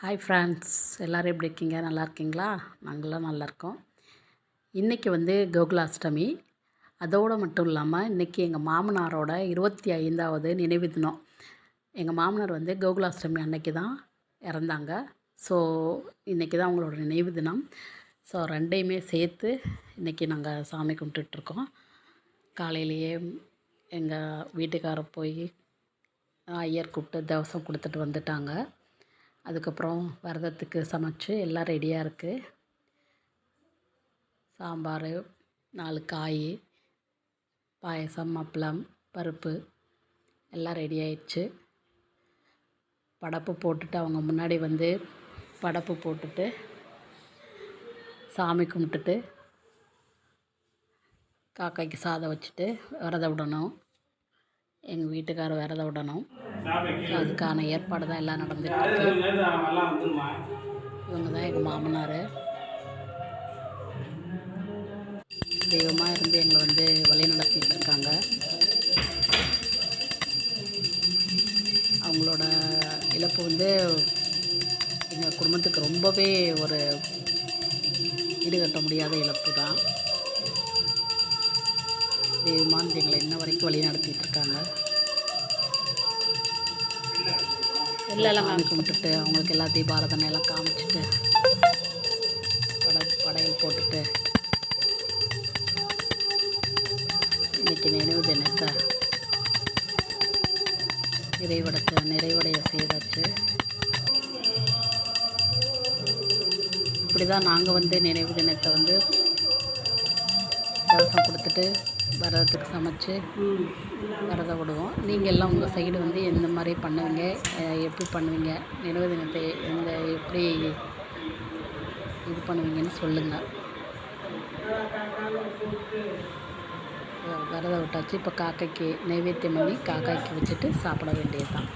Hi friends, எல்லோரும் எப்படி இருக்கீங்க? நல்லா இருக்கீங்களா? நாங்களாம் நல்லாயிருக்கோம். இன்றைக்கி கோகுலாஷ்டமி. அதோடு மட்டும் இல்லாமல் இன்றைக்கி எங்கள் மாமனாரோட 25வது நினைவு தினம். எங்கள் மாமனார் கோகுலாஷ்டமி அன்னைக்கு தான் இறந்தாங்க. ஸோ இன்றைக்கி தான் அவங்களோட நினைவு தினம். ஸோ ரெண்டையுமே சேர்த்து இன்றைக்கி நாங்கள் சாமி கும்பிட்டுட்ருக்கோம். காலையிலேயே எங்கள் வீட்டுக்காரர் போய் ஐயர் கூப்பிட்டு தவசம் கொடுத்துட்டு வந்துட்டாங்க. அதுக்கப்புறம் விரதத்துக்கு சமைச்சு எல்லாம் ரெடியாக இருக்குது. சாம்பார், 4 காய், பாயசம், அப்பளம், பருப்பு எல்லாம் ரெடி ஆயிடுச்சு. படப்பு போட்டுட்டு அவங்க முன்னாடி படப்பு போட்டுட்டு சாமி கும்பிட்டுட்டு காக்காய்க்கு சாதம் வச்சுட்டு விரதம் விடணும். எங்கள் வீட்டுக்காரர் விரதம் விடணும். அதுக்கான ஏற்பாடு தான் எல்லாம் நடந்துகிட்ருக்கு. இவங்க தான் எங்கள் மாமனார். தெய்வமாக இருந்து எங்களை வழி நடத்திட்டு இருக்காங்க. அவங்களோட இழப்பு எங்கள் குடும்பத்துக்கு ரொம்பவே ஒரு ஈடுகட்ட முடியாத இழப்பு தான். தெய்வமாக எங்களை இன்ன வரைக்கும் வழி நடத்திட்டு இருக்காங்க. எல்லாம் கும்பிட்டுட்டு அவங்களுக்கு எல்லா தீபாராதனை எல்லாம் காமிச்சிட்டு படையல் போட்டுட்டு இன்றைக்கி நினைவு தினத்தை நிறைவடைய செய்தாச்சு. இப்படி தான் நாங்கள் நினைவு தினத்தை தவசம் கொடுத்துட்டு விரதத்துக்கு சமைச்சு விரதம் விடுவோம். நீங்கள் எல்லாம் உங்கள் சைடு எந்த மாதிரி பண்ணுவீங்க, எப்படி பண்ணுவீங்க, நினைவு தினத்தை எப்படி இது பண்ணுவீங்கன்னு சொல்லுங்கள். விரதம் விட்டாச்சு. இப்போ காக்கைக்கு நைவேத்தியம் பண்ணி காக்காய்க்கு வச்சுட்டு சாப்பிட வேண்டியது தான்.